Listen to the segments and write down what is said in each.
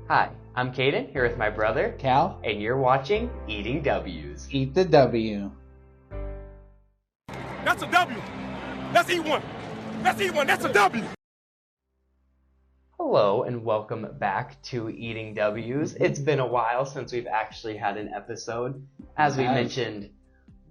Hi, I'm Caden, here with my brother, Cal, and you're watching Eating W's. eat the W. That's a W. Let's eat one. Let's eat one. That's a W. Hello, and welcome back to Eating W's. It's been a while since we've actually had an episode. As we mentioned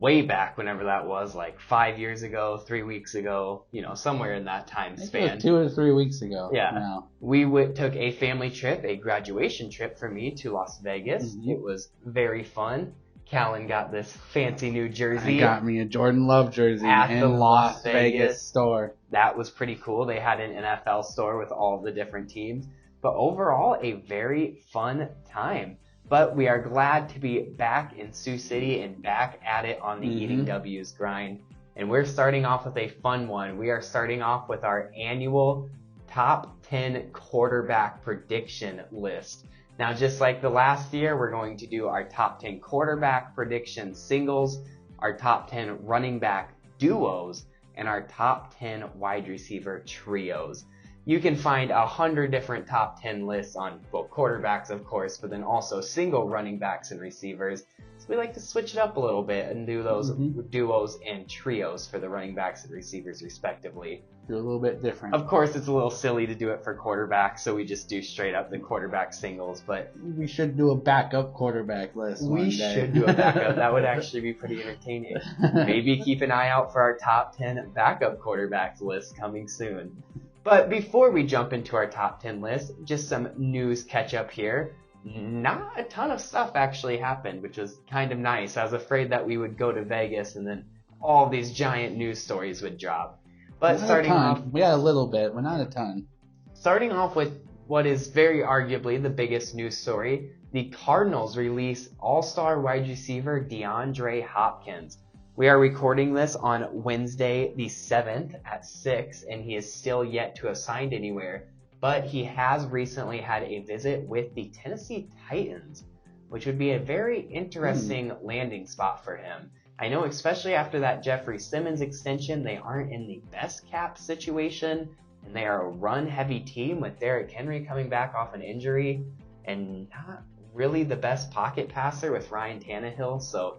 way back, whenever that was, like 5 years ago, 3 weeks ago, somewhere in that time span. It was 2 or 3 weeks ago. Yeah. Now. We took a family trip, a graduation trip for me to Las Vegas. Mm-hmm. It was very fun. Callan got this fancy new jersey. I got me a Jordan Love jersey at in the Las Vegas store. That was pretty cool. They had an NFL store with all the different teams. But overall, a very fun time. But we are glad to be back in Sioux City and back at it on the Eating W's grind. And we're starting off with a fun one. We are starting off with our annual top 10 quarterback prediction list. Now, just like the last year, we're going to do our top 10 quarterback prediction singles, our top 10 running back duos, and our top 10 wide receiver trios. You can find 100 different top 10 lists on quarterbacks, of course, but then also single running backs and receivers. So we like to switch it up a little bit and do those duos and trios for the running backs and receivers respectively. Do a little bit different. Of course, it's a little silly to do it for quarterbacks, so we just do straight up the quarterback singles, but we should do a backup quarterback list one day. We should do a backup. That would actually be pretty entertaining. Maybe keep an eye out for our top 10 backup quarterbacks list coming soon. But before we jump into our top 10 list, just some news catch up here. Not a ton of stuff actually happened, which was kind of nice. I was afraid that we would go to Vegas and then all these giant news stories would drop. But starting off, we got a little bit, but not a ton. Starting off with what is very arguably the biggest news story, the Cardinals release all-star wide receiver DeAndre Hopkins. We are recording this on Wednesday the 7th at 6, and he is still yet to have signed anywhere. But he has recently had a visit with the Tennessee Titans, which would be a very interesting landing spot for him. I know, especially after that Jeffrey Simmons extension, they aren't in the best cap situation, and they are a run-heavy team with Derrick Henry coming back off an injury, and not really the best pocket passer with Ryan Tannehill, so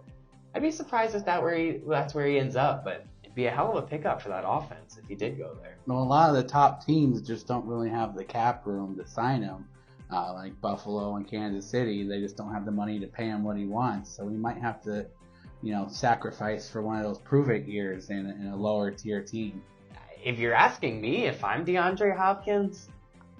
I'd be surprised if that's where he ends up, but it'd be a hell of a pickup for that offense if he did go there. Well, a lot of the top teams just don't really have the cap room to sign him, like Buffalo and Kansas City. They just don't have the money to pay him what he wants, so we might have to sacrifice for one of those prove-it years in a lower-tier team. If you're asking me if I'm DeAndre Hopkins,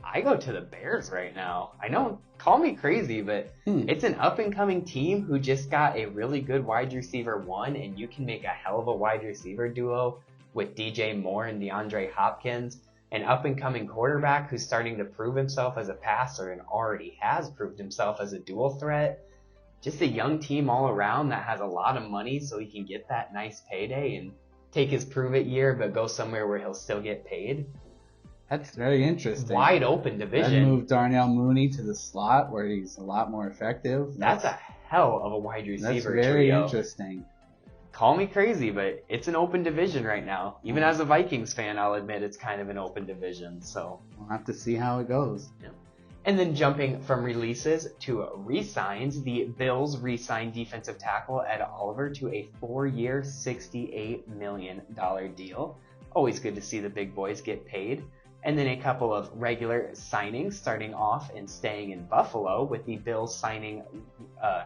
I go to the Bears right now. I know, call me crazy, but it's an up-and-coming team who just got a really good wide receiver one, and you can make a hell of a wide receiver duo with DJ Moore and DeAndre Hopkins, an up-and-coming quarterback who's starting to prove himself as a passer and already has proved himself as a dual threat. Just a young team all around that has a lot of money so he can get that nice payday and take his prove-it year but go somewhere where he'll still get paid. That's very interesting. Wide open division. That moved Darnell Mooney to the slot where he's a lot more effective. That's a hell of a wide receiver That's very trio. Interesting. Call me crazy, but it's an open division right now. Even as a Vikings fan, I'll admit it's kind of an open division. So we'll have to see how it goes. Yeah. And then jumping from releases to re-signs, the Bills re-signed defensive tackle Ed Oliver to a 4-year, $68 million deal. Always good to see the big boys get paid. And then a couple of regular signings starting off and staying in Buffalo with the Bills signing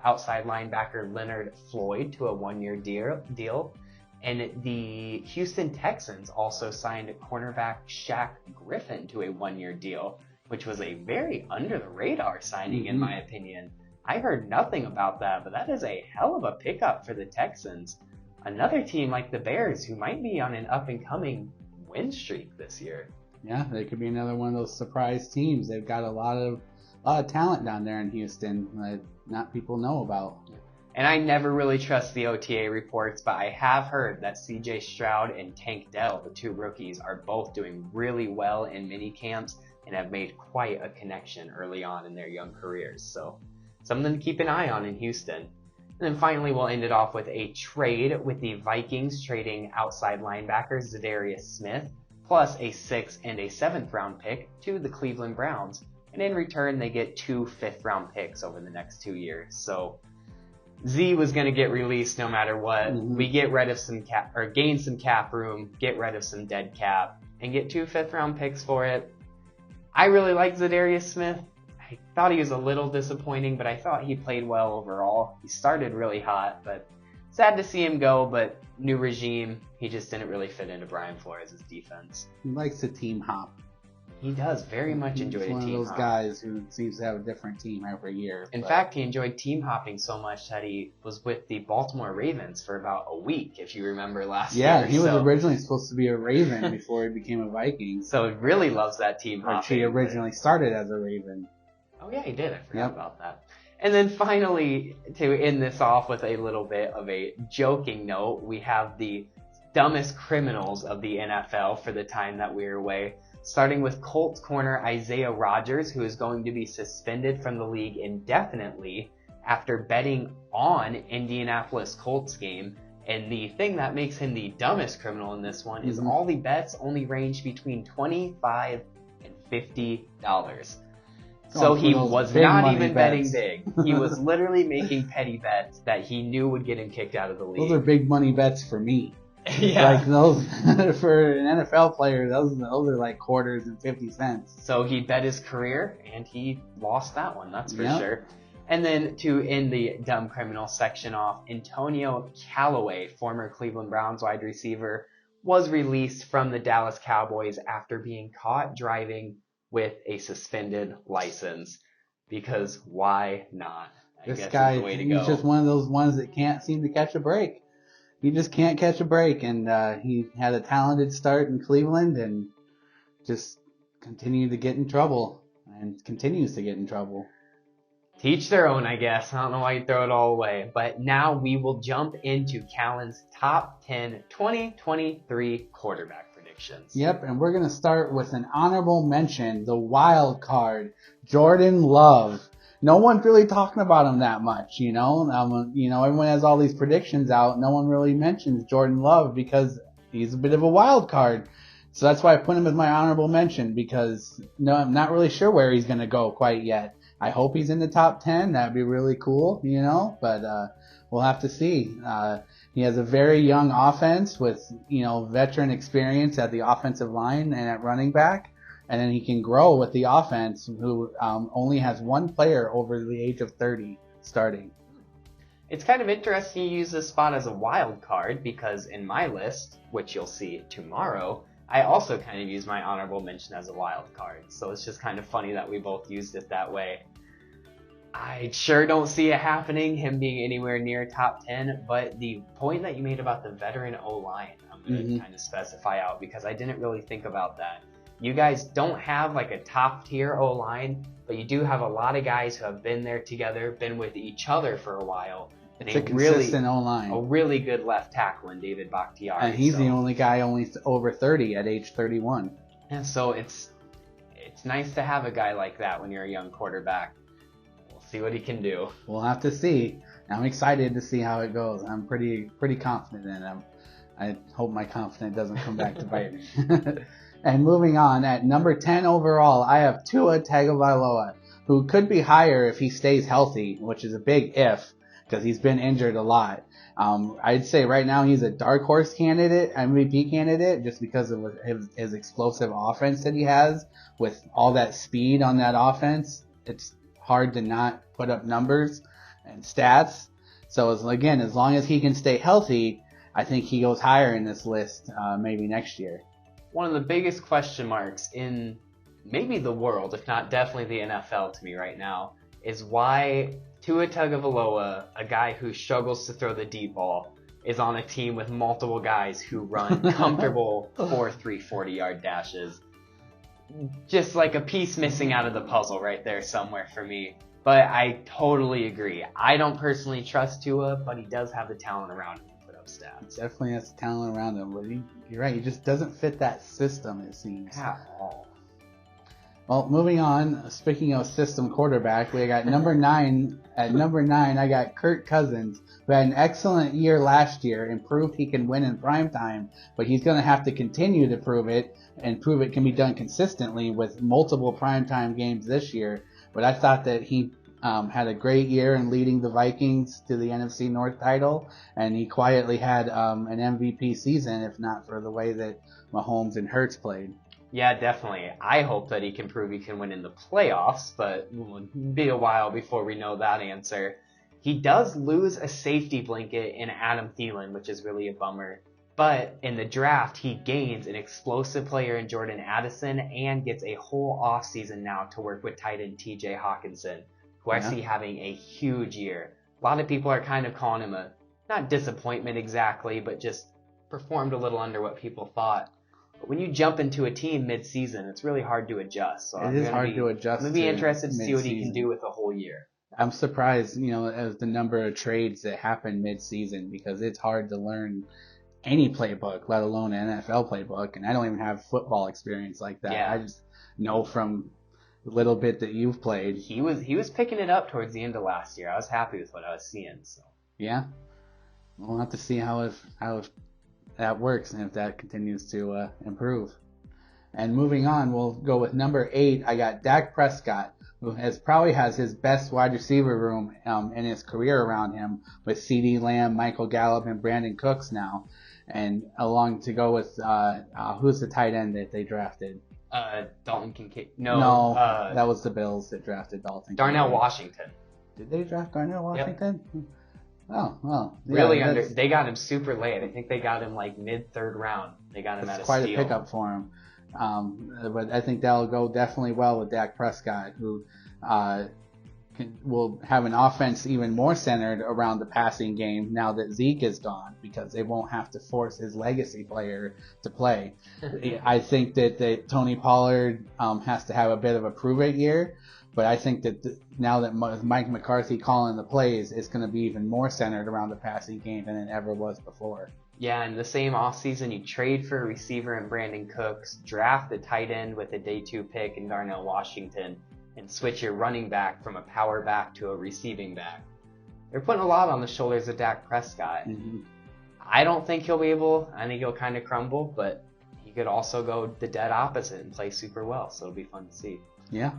outside linebacker Leonard Floyd to a 1-year deal. And the Houston Texans also signed cornerback Shaq Griffin to a 1-year deal, which was a very under-the-radar signing in my opinion. I heard nothing about that, but that is a hell of a pickup for the Texans. Another team like the Bears who might be on an up-and-coming win streak this year. Yeah, they could be another one of those surprise teams. They've got a lot of talent down there in Houston that not people know about. And I never really trust the OTA reports, but I have heard that CJ Stroud and Tank Dell, the two rookies, are both doing really well in mini camps and have made quite a connection early on in their young careers. So something to keep an eye on in Houston. And then finally, we'll end it off with a trade with the Vikings trading outside linebacker Zadarius Smith plus a 6th and a 7th round pick to the Cleveland Browns and in return they get 2 fifth-round picks over the next 2 years. So Z was going to get released no matter what. Mm-hmm. We get rid of some cap, or gain some cap room, get rid of some dead cap, and get 2 fifth-round picks for it. I really like Zadarius Smith. I thought he was a little disappointing, but I thought he played well overall. He started really hot, but sad to see him go, but new regime, he just didn't really fit into Brian Flores' defense. He likes to team hop. He does very much enjoy He's the one team of those hop. guys who seems to have a different team every year. In fact, he enjoyed team hopping so much that he was with the Baltimore Ravens for about a week, if you remember last year. Yeah, he was originally supposed to be a Raven before he became a Viking. So he really loves that team hopping. Which he originally started as a Raven. Oh yeah, he did. I forgot about that. And then finally, to end this off with a little bit of a joking note, we have the dumbest criminals of the NFL for the time that we're away. Starting with Colts corner Isaiah Rodgers, who is going to be suspended from the league indefinitely after betting on Indianapolis Colts game. And the thing that makes him the dumbest criminal in this one is all the bets only range between $25 and $50. So he was not even betting big. He was literally making petty bets that he knew would get him kicked out of the league. Those are big money bets for me. Yeah. Like those for an NFL player, those are like quarters and 50 cents. So he bet his career and he lost that one, that's for sure. And then to end the dumb criminal section off, Antonio Callaway, former Cleveland Browns wide receiver, was released from the Dallas Cowboys after being caught driving with a suspended license. Because why not? This guy, he's just one of those ones that can't seem to catch a break. He just can't catch a break, and he had a talented start in Cleveland and just continued to get in trouble and continues to get in trouble. Teach their own, I guess. I don't know why you throw it all away. But now we will jump into Callan's top 10 2023 quarterback predictions. Yep, and we're going to start with an honorable mention, the wild card, Jordan Love. No one's really talking about him that much, you know. Everyone has all these predictions out. No one really mentions Jordan Love because he's a bit of a wild card. So that's why I put him as my honorable mention because I'm not really sure where he's going to go quite yet. I hope he's in the top 10. That'd be really cool, but we'll have to see. He has a very young offense with, veteran experience at the offensive line and at running back. And then he can grow with the offense, who only has one player over the age of 30 starting. It's kind of interesting you use this spot as a wild card because in my list, which you'll see tomorrow, I also kind of use my honorable mention as a wild card. So it's just kind of funny that we both used it that way. I sure don't see it happening, him being anywhere near top 10, but the point that you made about the veteran O-line, I'm going to kind of specify out because I didn't really think about that. You guys don't have like a top tier O-line, but you do have a lot of guys who have been there together, been with each other for a while. It's a consistent O-line. A really good left tackle in David Bakhtiari. And he's the only guy only over 30 at age 31. And so it's nice to have a guy like that when you're a young quarterback. We'll see what he can do. We'll have to see. I'm excited to see how it goes. I'm pretty confident in him. I hope my confidence doesn't come back to bite me. And moving on, at number 10 overall, I have Tua Tagovailoa, who could be higher if he stays healthy, which is a big if, because he's been injured a lot. I'd say right now he's a dark horse candidate, MVP candidate, just because of his explosive offense that he has. With all that speed on that offense, it's hard to not put up numbers and stats. So as long as he can stay healthy, I think he goes higher in this list maybe next year. One of the biggest question marks in maybe the world, if not definitely the NFL to me right now, is why Tua Tagovailoa, a guy who struggles to throw the deep ball, is on a team with multiple guys who run comfortable 4.3 40-yard dashes. Just like a piece missing out of the puzzle right there somewhere for me. But I totally agree. I don't personally trust Tua, but he does have the talent around him. Stats. Definitely has talent around him, but you're right, he just doesn't fit that system, it seems. At all. Well, moving on. Speaking of system quarterback, we got number 9. At number 9, I got Kirk Cousins, who had an excellent year last year and proved he can win in primetime, but he's going to have to continue to prove it and prove it can be done consistently with multiple primetime games this year. But I thought that he had a great year in leading the Vikings to the NFC North title, and he quietly had an MVP season, if not for the way that Mahomes and Hurts played. Yeah, definitely. I hope that he can prove he can win in the playoffs, but it will be a while before we know that answer. He does lose a safety blanket in Adam Thielen, which is really a bummer. But in the draft, he gains an explosive player in Jordan Addison and gets a whole offseason now to work with tight end TJ Hawkinson, who I see having a huge year. A lot of people are kind of calling him a, not disappointment exactly, but just performed a little under what people thought. But when you jump into a team mid-season, it's really hard to adjust. So It is hard to adjust. I'm going to be interested to see what he can mid-season. do with the whole year. I'm surprised, as the number of trades that happen mid-season, because it's hard to learn any playbook, let alone an NFL playbook. And I don't even have football experience like that. Yeah. I just know from the little bit that you've played. He was picking it up towards the end of last year. I was happy with what I was seeing. So Yeah. We'll have to see how that works and if that continues to improve. And moving on, we'll go with number 8. I got Dak Prescott, who probably has his best wide receiver room in his career around him, with CeeDee Lamb, Michael Gallup, and Brandon Cooks now. And along to go with who's the tight end that they drafted? Dalton Kincaid. No, that was the Bills that drafted Dalton. Darnell Kincaid. Washington. Did they draft Darnell Washington? Yep. Oh, well. Yeah, they got him super late. I think they got him like mid-third round. They got him at a quite steal. a pickup for him. But I think that'll go definitely well with Dak Prescott, who will have an offense even more centered around the passing game now that Zeke is gone, because they won't have to force his legacy player to play. I think that Tony Pollard has to have a bit of a prove-it year, but I think that now that Mike McCarthy calling the plays, it's going to be even more centered around the passing game than it ever was before. Yeah, in the same offseason, you trade for a receiver in Brandon Cooks, draft a tight end with a day 2 pick in Darnell Washington, and switch your running back from a power back to a receiving back. They're putting a lot on the shoulders of Dak Prescott. Mm-hmm. I don't think he'll be able. I think he'll kind of crumble, but he could also go the dead opposite and play super well, so it'll be fun to see. Yeah.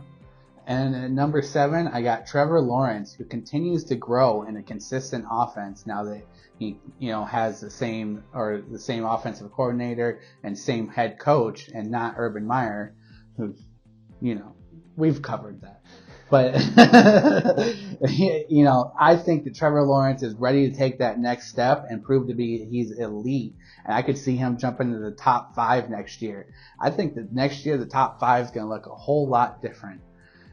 And at number 7, I got Trevor Lawrence, who continues to grow in a consistent offense now that he, has the same offensive coordinator and same head coach, and not Urban Meyer, who, we've covered that. But, I think that Trevor Lawrence is ready to take that next step and prove he's elite. And I could see him jump into the top 5 next year. I think that next year the top 5 is going to look a whole lot different.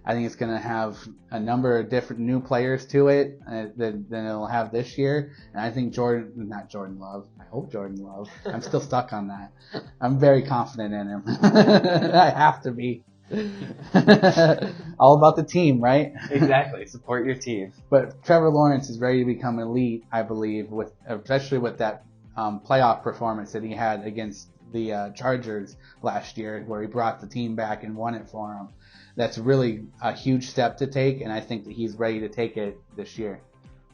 I think it's going to have a number of different new players to it than it'll have this year. And I think not Jordan Love. I hope Jordan Love. I'm still stuck on that. I'm very confident in him. I have to be. All about the team, right? Exactly. Support your team. But Trevor Lawrence is ready to become elite, I believe, especially with that playoff performance that he had against the Chargers last year, where he brought the team back and won it for him. That's really a huge step to take, and I think that he's ready to take it this year.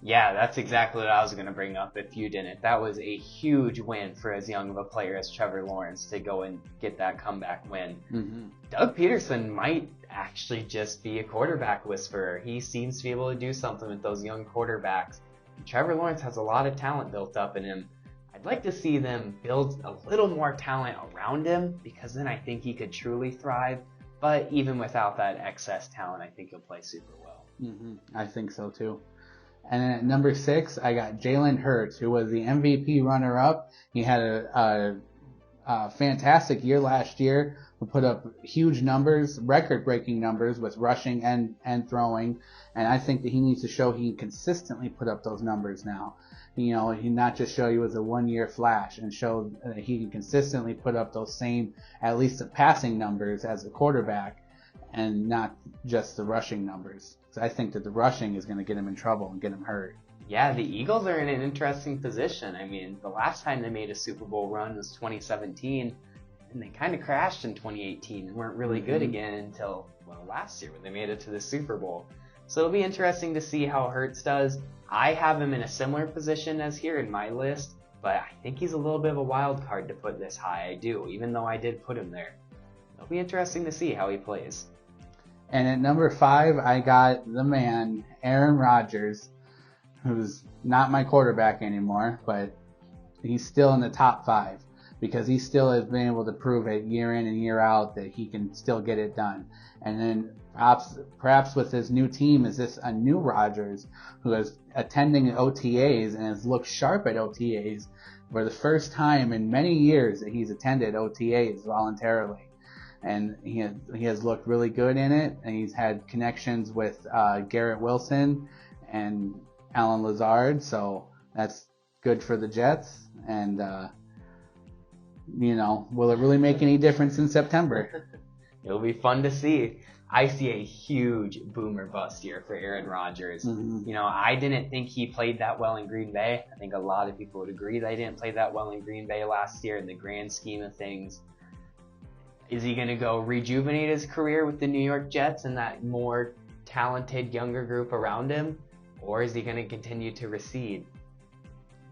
Yeah, that's exactly what I was going to bring up if you didn't. That was a huge win for as young of a player as Trevor Lawrence to go and get that comeback win. Mm-hmm. Doug Peterson might actually just be a quarterback whisperer. He seems to be able to do something with those young quarterbacks. Trevor Lawrence has a lot of talent built up in him. I'd like to see them build a little more talent around him, because then I think he could truly thrive. But even without that excess talent, I think he'll play super well. Mm-hmm. I think so too. And then at number 6, I got Jalen Hurts, who was the MVP runner-up. He had a fantastic year last year. He put up huge numbers, record-breaking numbers with rushing and throwing. And I think that he needs to show he can consistently put up those numbers now. He not just show you as a one-year flash, and show that he can consistently put up those same, at least the passing numbers as a quarterback, and not just the rushing numbers. So I think that the rushing is going to get him in trouble and get him hurt. Yeah, the Eagles are in an interesting position. I mean, the last time they made a Super Bowl run was 2017, and they kind of crashed in 2018 and weren't really good again until last year when they made it to the Super Bowl. So it'll be interesting to see how Hurts does. I have him in a similar position as here in my list, but I think he's a little bit of a wild card to put this high. I do, even though I did put him there. It'll be interesting to see how he plays. And at number 5, I got the man, Aaron Rodgers, who's not my quarterback anymore, but he's still in the top 5 because he still has been able to prove it year in and year out that he can still get it done. And then perhaps with his new team, is this a new Rodgers who is attending OTAs and has looked sharp at OTAs for the first time in many years that he's attended OTAs voluntarily. And he has looked really good in it, and he's had connections with Garrett Wilson and Alan Lazard, so that's good for the Jets. And, will it really make any difference in September? It'll be fun to see. I see a huge boomer bust year for Aaron Rodgers. Mm-hmm. I didn't think he played that well in Green Bay. I think a lot of people would agree that he didn't play that well in Green Bay last year in the grand scheme of things. Is he going to go rejuvenate his career with the New York Jets and that more talented younger group around him? Or is he going to continue to recede?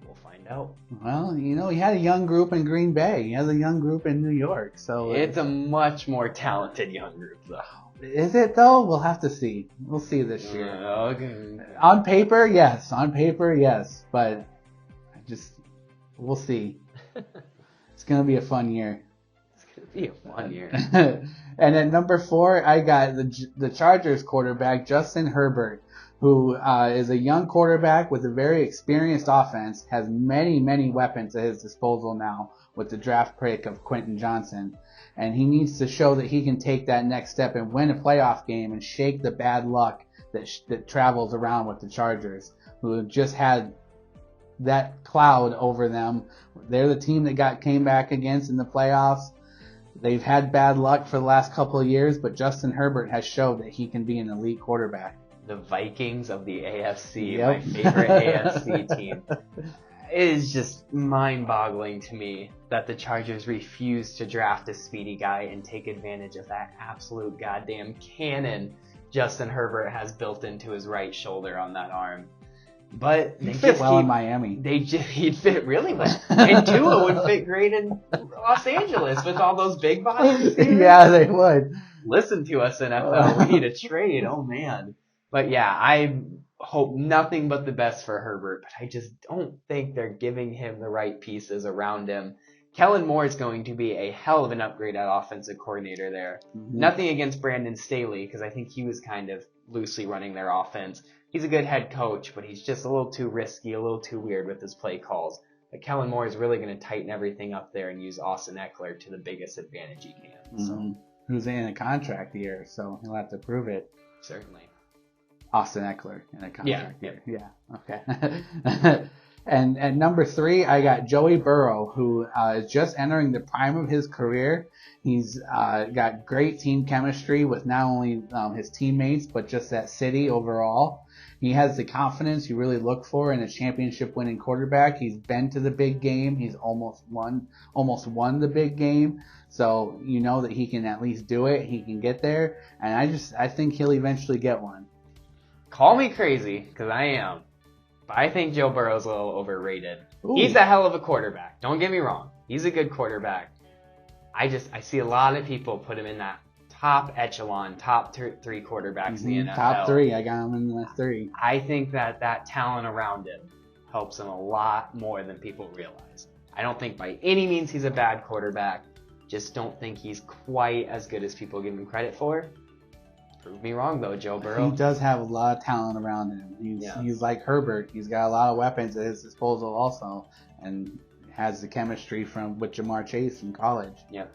We'll find out. Well, he had a young group in Green Bay. He has a young group in New York. So it's a much more talented young group, though. Is it, though? We'll have to see. We'll see this year. Okay. On paper, yes. But we'll see. It's going to be a fun year. Be a fun year. And at number 4, I got the Chargers quarterback, Justin Herbert, who is a young quarterback with a very experienced offense, has many, many weapons at his disposal now with the draft pick of Quentin Johnson. And he needs to show that he can take that next step and win a playoff game and shake the bad luck that travels around with the Chargers, who just had that cloud over them. They're the team that came back against in the playoffs. They've had bad luck for the last couple of years, but Justin Herbert has showed that he can be an elite quarterback. The Vikings of the AFC, Yep. my favorite AFC team. It is just mind-boggling to me that the Chargers refuse to draft a speedy guy and take advantage of that absolute goddamn cannon Justin Herbert has built into his right shoulder on that arm. But He'd fit well in Miami. He'd fit really well. And Tua would fit great in Los Angeles with all those big bodies. Yeah, they would. Listen to us, NFL. We need a trade. Oh, man. But yeah, I hope nothing but the best for Herbert, but I just don't think they're giving him the right pieces around him. Kellen Moore is going to be a hell of an upgrade at offensive coordinator there. Mm-hmm. Nothing against Brandon Staley, because I think he was kind of loosely running their offense. He's a good head coach, but he's just a little too risky, a little too weird with his play calls. But Kellen Moore is really going to tighten everything up there and use Austin Eckler to the biggest advantage he can. Mm-hmm. So. Who's in a contract year, so he'll have to prove it. Certainly. Austin Eckler in a contract year. Yeah. Okay. And at number 3, I got Joey Burrow, who is just entering the prime of his career. He's got great team chemistry with not only his teammates, but just that city overall. He has the confidence you really look for in a championship-winning quarterback. He's been to the big game. He's almost won the big game. So you know that he can at least do it. He can get there. And I think he'll eventually get one. Call me crazy, because I am. But I think Joe Burrow's a little overrated. Ooh. He's a hell of a quarterback. Don't get me wrong. He's a good quarterback. I see a lot of people put him in that top echelon, top 3 quarterbacks in the NFL. Top 3. I got him in the 3. I think that talent around him helps him a lot more than people realize. I don't think by any means he's a bad quarterback. Just don't think he's quite as good as people give him credit for. Prove me wrong, though, Joe Burrow. He does have a lot of talent around him. He's like Herbert. He's got a lot of weapons at his disposal also, and has the chemistry with Jamar Chase from college. Yep.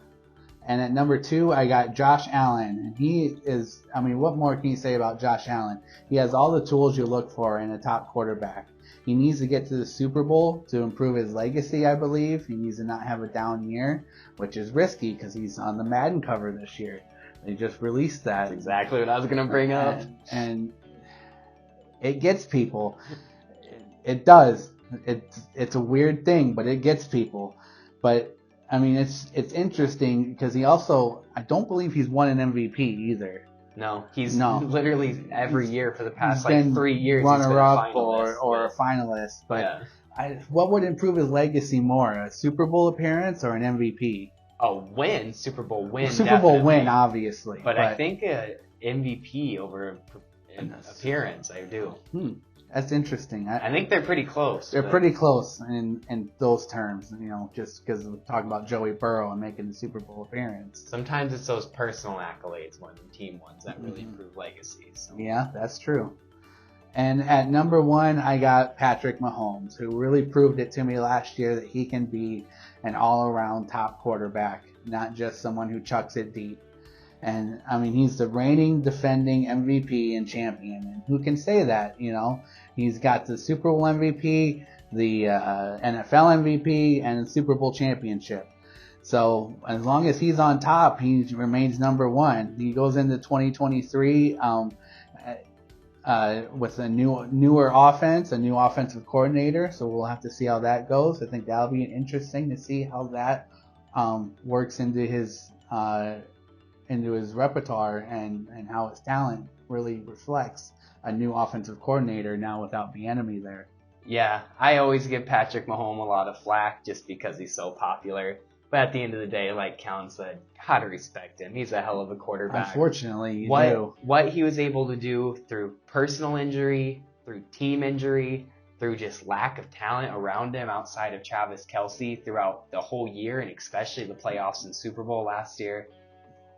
And at number 2, I got Josh Allen. And he is, what more can you say about Josh Allen? He has all the tools you look for in a top quarterback. He needs to get to the Super Bowl to improve his legacy, I believe. He needs to not have a down year, which is risky because he's on the Madden cover this year. They just released that. That's exactly what I was going to bring up. And it gets people. It does. It's a weird thing, but it gets people. But, it's interesting because he also, I don't believe he's won an MVP either. No, he's No. literally every year for the past He's been 3 years he's been a runner-up finalist. or a finalist. But yeah. what would improve his legacy more, a Super Bowl appearance or an MVP? A win, Super Bowl win. Super Bowl definitely. win, obviously. But I think MVP over an appearance, I do. That's interesting. I think they're pretty close. They're pretty close in those terms, just because we're talking about Joey Burrow and making the Super Bowl appearance. Sometimes it's those personal accolades more than team ones that really improve legacies. So. Yeah, that's true. And at number 1, I got Patrick Mahomes, who really proved it to me last year that he can be an all-around top quarterback, not just someone who chucks it deep. And, I mean, he's the reigning, defending MVP and champion. And who can say that, He's got the Super Bowl MVP, the NFL MVP, and the Super Bowl championship. So, as long as he's on top, he remains number 1. He goes into 2023 with a newer offense, a new offensive coordinator. So, we'll have to see how that goes. I think that'll be interesting to see how that works into his repertoire and how his talent really reflects a new offensive coordinator now without the enemy there. Yeah, I always give Patrick Mahomes a lot of flack just because he's so popular. But at the end of the day, like Callan said, gotta respect him. He's a hell of a quarterback. Unfortunately, you do. What he was able to do through personal injury, through team injury, through just lack of talent around him outside of Travis Kelce throughout the whole year, and especially the playoffs and Super Bowl last year,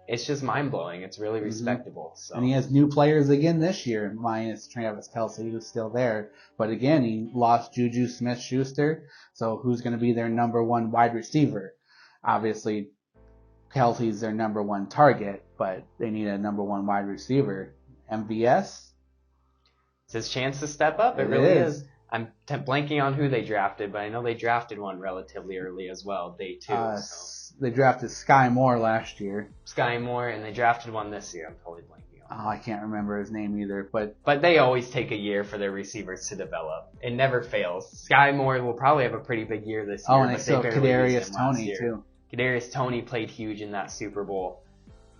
it's just mind-blowing. It's really respectable. So. And he has new players again this year, minus Travis Kelce, who's still there. But again, he lost Juju Smith-Schuster, so who's going to be their number 1 wide receiver? Obviously, Kelce's their number 1 target, but they need a number 1 wide receiver. MVS? It's his chance to step up. It really is. I'm blanking on who they drafted, but I know they drafted one relatively early as well, day 2. They drafted Sky Moore last year. Sky Moore, and they drafted one this year. I'm totally blanking on. Oh, I can't remember his name either. But they always take a year for their receivers to develop. It never fails. Sky Moore will probably have a pretty big year this year. Oh, and they still have Kadarius Toney, too. Kadarius Toney played huge in that Super Bowl.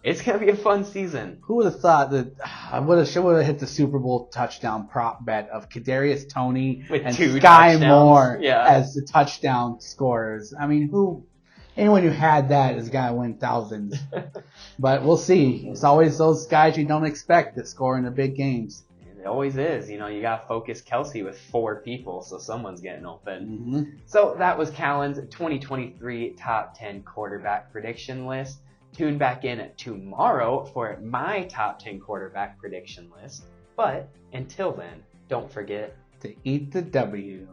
It's going to be a fun season. Who would have thought that I would have hit the Super Bowl touchdown prop bet of Kadarius Toney and Sky Moore as the touchdown scorers? I mean, anyone who had that is going to win thousands. But we'll see. It's always those guys you don't expect that score in the big games. It always is. You got to focus Kelce with 4 people, so someone's getting open. Mm-hmm. So that was Callan's 2023 top 10 quarterback prediction list. Tune back in tomorrow for my top 10 quarterback prediction list. But until then, don't forget to eat the W.